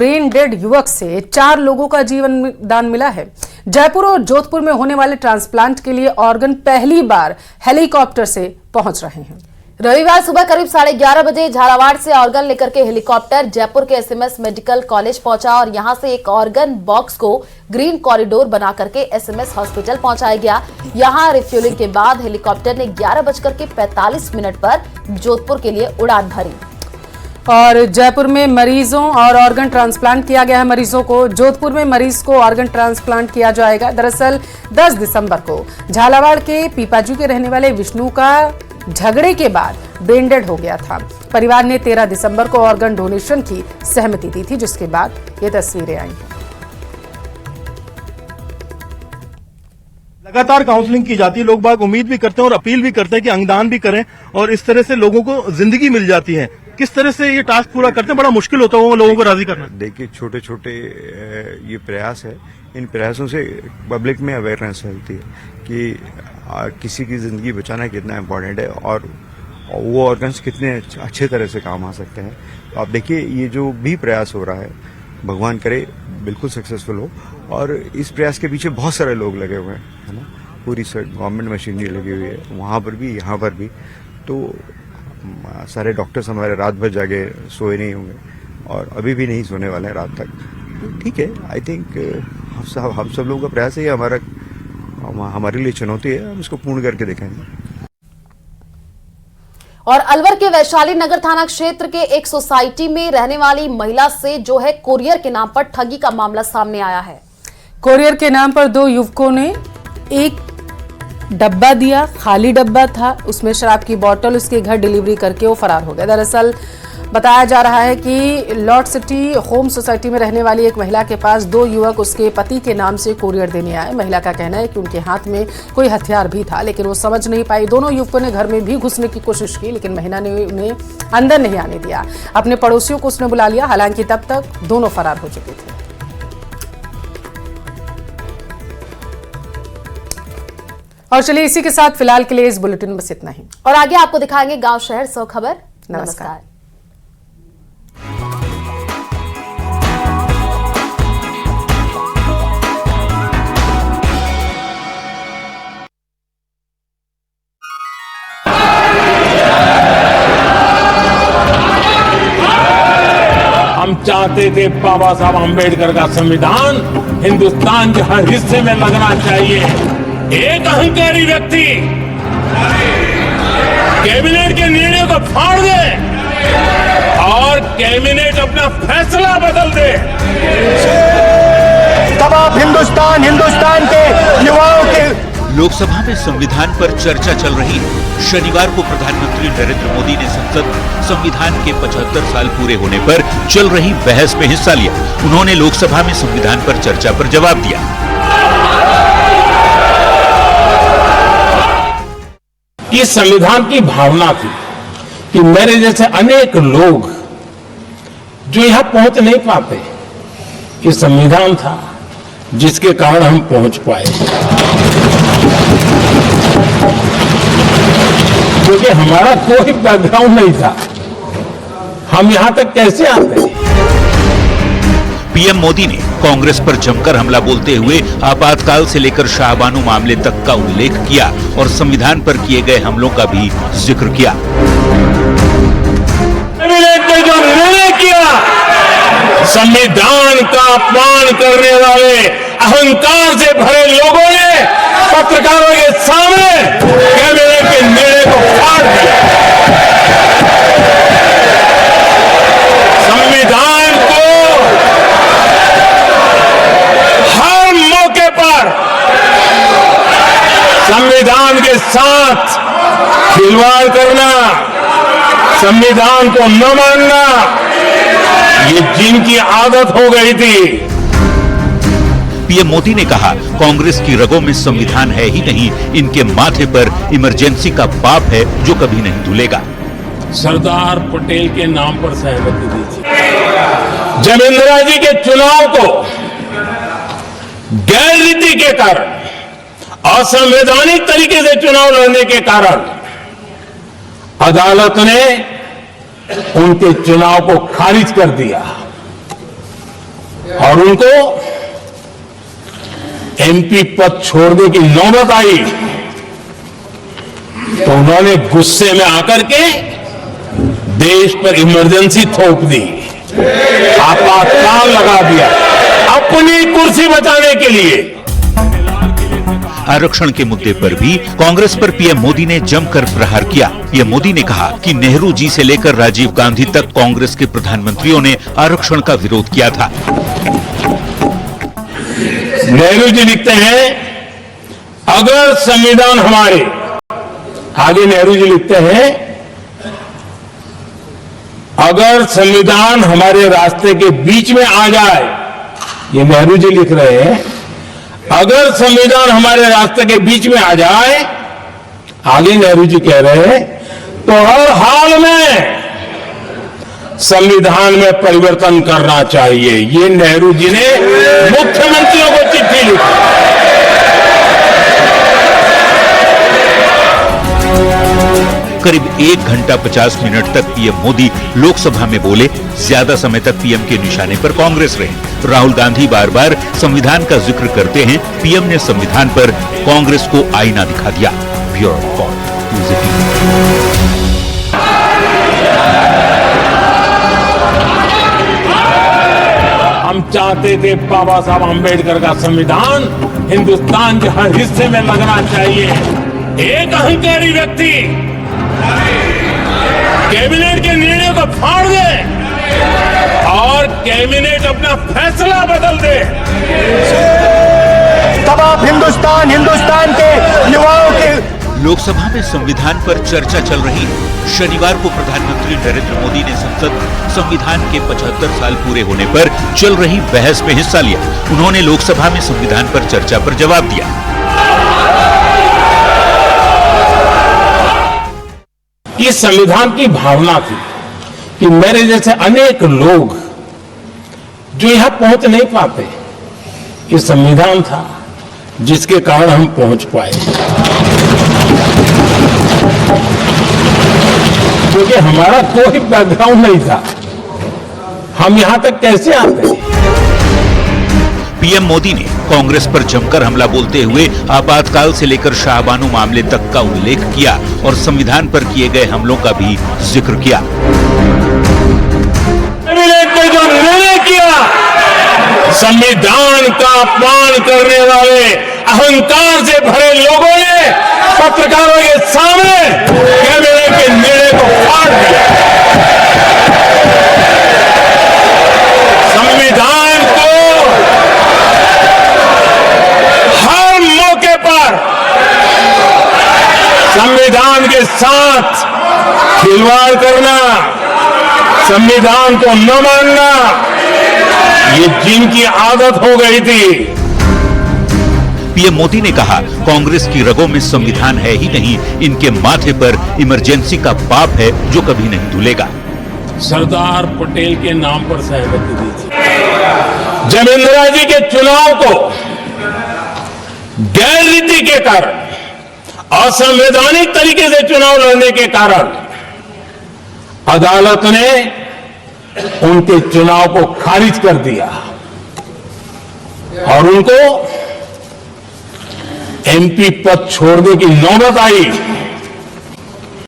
Brain dead युवक से 4 लोगों का जीवन दान मिला है। जयपुर और जोधपुर में होने वाले ट्रांसप्लांट के लिए ऑर्गन पहली बार हेलीकॉप्टर से पहुंच रहे हैं। रविवार सुबह करीब 11:30 बजे झालावाड़ से ऑर्गन लेकर के हेलीकॉप्टर जयपुर के एसएमएस मेडिकल कॉलेज पहुंचा और यहां से एक ऑर्गन बॉक्स को ग्रीन कॉरिडोर बना करके एसएमएस हॉस्पिटल पहुंचाया गया। यहां रिफ्यूलिंग के बाद हेलीकॉप्टर ने 11:45 पर जोधपुर के लिए उड़ान भरी। और जयपुर में मरीजों और ऑर्गन ट्रांसप्लांट किया गया है मरीजों को। जोधपुर में मरीज को ऑर्गन ट्रांसप्लांट किया जाएगा। दरअसल 10 दिसंबर को झालावाड़ के पीपाजू के रहने वाले विष्णु का झगड़े के बाद ब्रेन डेड हो गया था। परिवार ने 13 दिसंबर को ऑर्गन डोनेशन की सहमति दी थी, जिसके बाद ये तस्वीरें आई हैं। लगातार काउंसलिंग की जाती है, लोग बाग उम्मीद भी करते हैं और अपील भी करते हैं कि अंगदान भी करें और इस तरह से लोगों को जिंदगी मिल जाती है। किस तरह से ये टास्क पूरा करते हैं, बड़ा मुश्किल होता है लोगों को राजी करना। देखिए, छोटे छोटे ये प्रयास है, इन प्रयासों से पब्लिक में अवेयरनेस फैलती है कि किसी की जिंदगी बचाना कितना इम्पोर्टेंट है और वो ऑर्गन्स कितने अच्छे तरह से काम आ सकते हैं। तो आप देखिए, ये जो भी प्रयास हो रहा है, भगवान करे बिल्कुल सक्सेसफुल हो। और इस प्रयास के पीछे बहुत सारे लोग लगे हुए हैं, है ना। पूरी गवर्नमेंट मशीनरी लगी हुई है, वहाँ पर भी यहाँ पर भी। तो सारे डॉक्टर्स हमारे रात भर जागे सोए नहीं होंगे और अभी भी नहीं सोने वाले हैं रात तक। तो ठीक है, आई थिंक हम सब लोगों का प्रयास है, हमारे लिए चुनौती है, हम इसको पूर्ण करके दिखाएंगे। और अलवर के वैशाली नगर थाना क्षेत्र के एक सोसाइटी में रहने वाली महिला से जो है कोरियर के नाम पर ठगी का मामला सामने आया है। कोरियर के नाम पर 2 युवकों ने एक डब्बा दिया, खाली डब्बा था, उसमें शराब की बोतल, उसके घर डिलीवरी करके वो फरार हो गया। दरअसल बताया जा रहा है कि लॉर्ड सिटी होम सोसाइटी में रहने वाली एक महिला के पास 2 युवक उसके पति के नाम से कोरियर देने आए। महिला का कहना है कि उनके हाथ में कोई हथियार भी था, लेकिन वो समझ नहीं पाई। दोनों युवकों ने घर में भी घुसने की कोशिश की, लेकिन महिला ने उन्हें अंदर नहीं आने दिया। अपने पड़ोसियों को उसने बुला लिया, हालांकि तब तक दोनों फरार हो चुके थे। और चलिए इसी के साथ फिलहाल के लिए इस बुलेटिन में बस इतना ही, और आगे आपको दिखाएंगे गांव शहर 100 खबर। नमस्कार। हम चाहते थे बाबा साहब आम्बेडकर का संविधान हिंदुस्तान के हर हिस्से में लगना चाहिए। एक अहंकारी व्यक्ति कैबिनेट के निर्णय को फाड़ दे और कैबिनेट अपना फैसला बदल दे, तब आप हिंदुस्तान के युवाओं के। लोकसभा में संविधान पर चर्चा चल रही है। शनिवार को प्रधानमंत्री नरेंद्र मोदी ने संविधान के 75 साल पूरे होने पर चल रही बहस में हिस्सा लिया। उन्होंने लोकसभा में संविधान पर चर्चा पर जवाब दिया। ये संविधान की भावना थी कि मेरे जैसे अनेक लोग जो यहां पहुंच नहीं पाते, ये संविधान था जिसके कारण हम पहुंच पाए। क्योंकि हमारा कोई बैकग्राउंड नहीं था, हम यहां तक कैसे आते। पीएम मोदी ने कांग्रेस पर जमकर हमला बोलते हुए आपातकाल से लेकर शाहबानो मामले तक का उल्लेख किया और संविधान पर किए गए हमलों का भी जिक्र किया। ने जो निर्णय किया, संविधान का अपमान करने वाले अहंकार से भरे लोगों ने पत्रकारों के सामने कैबिनेट के निर्णय को फाड़ दिया। संविधान को हर मौके पर संविधान के साथ खिलवाड़ करना, संविधान को न मानना, ये जिनकी आदत हो गई थी। पीएम मोदी ने कहा, कांग्रेस की रगों में संविधान है ही नहीं, इनके माथे पर इमरजेंसी का पाप है जो कभी नहीं धुलेगा। सरदार पटेल के नाम पर सहमति दी थी। जब इंदिरा जी के चुनाव को गैर रीति के कारण, असंवैधानिक तरीके से चुनाव लड़ने के कारण अदालत ने उनके चुनाव को खारिज कर दिया। और उनको एमपी पद छोड़ने की नौबत आई तो उन्होंने गुस्से में आकर के देश पर इमरजेंसी थोप दी, आपातकाल लगा दिया अपनी कुर्सी बचाने के लिए। आरक्षण के मुद्दे पर भी कांग्रेस पर पीएम मोदी ने जमकर प्रहार किया। पीएम मोदी ने कहा कि नेहरू जी से लेकर राजीव गांधी तक कांग्रेस के प्रधानमंत्रियों ने आरक्षण का विरोध किया था। नेहरू जी लिखते हैं, अगर संविधान हमारे, आगे नेहरू जी लिखते हैं, अगर संविधान हमारे रास्ते के बीच में आ जाए, ये नेहरू जी लिख रहे हैं, अगर संविधान हमारे रास्ते के बीच में आ जाए, आगे नेहरू जी कह रहे हैं, तो हर हाल में संविधान में परिवर्तन करना चाहिए। ये नेहरू जी ने मुख्यमंत्रियों को चिट्ठी लिखी। करीब 1 घंटा 50 मिनट तक पीएम मोदी लोकसभा में बोले। ज्यादा समय तक पीएम के निशाने पर कांग्रेस रहे। राहुल गांधी बार बार संविधान का जिक्र करते हैं। पीएम ने संविधान पर कांग्रेस को आईना दिखा दिया। Bureau report. हम चाहते थे बाबा साहब आम्बेडकर का संविधान हिंदुस्तान के हर हिस्से में लगना चाहिए। एक अहंकारी व्यक्ति कैबिनेट के निर्णय को फाड़ दे और कैबिनेट अपना फैसला बदल दे, तब आप हिंदुस्तान के युवाओं के। लोकसभा में संविधान पर चर्चा चल रही है। शनिवार को प्रधानमंत्री नरेंद्र मोदी ने संविधान के 75 साल पूरे होने पर चल रही बहस में हिस्सा लिया। उन्होंने लोकसभा में संविधान पर चर्चा पर जवाब दिया। ये संविधान की भावना थी कि मेरे जैसे अनेक लोग जो यहां पहुंच नहीं पाते, ये संविधान था जिसके कारण हम पहुंच पाए। क्योंकि हमारा कोई बैकग्राउंड नहीं था, हम यहां तक कैसे आते। पीएम मोदी ने कांग्रेस पर जमकर हमला बोलते हुए आपातकाल से लेकर शाहबानो मामले तक का उल्लेख किया और संविधान पर किए गए हमलों का भी जिक्र किया। जो निर्णय किया, संविधान का अपमान करने वाले अहंकार से भरे लोगों ने पत्रकारों के सामने कैबिनेट के निर्णय को फाड़ दिया। संविधान को हर मौके पर संविधान के साथ खिलवाड़ करना, संविधान को न मानना, ये जिनकी आदत हो गई थी। पीएम मोदी ने कहा, कांग्रेस की रगों में संविधान है ही नहीं, इनके माथे पर इमरजेंसी का पाप है जो कभी नहीं धुलेगा। सरदार पटेल के नाम पर सहमति दी थी। जब इंदिरा जी के चुनाव को गैर रीति के कारण, असंवैधानिक तरीके से चुनाव लड़ने के कारण अदालत ने उनके चुनाव को खारिज कर दिया और उनको एमपी पद छोड़ने की नौबत आई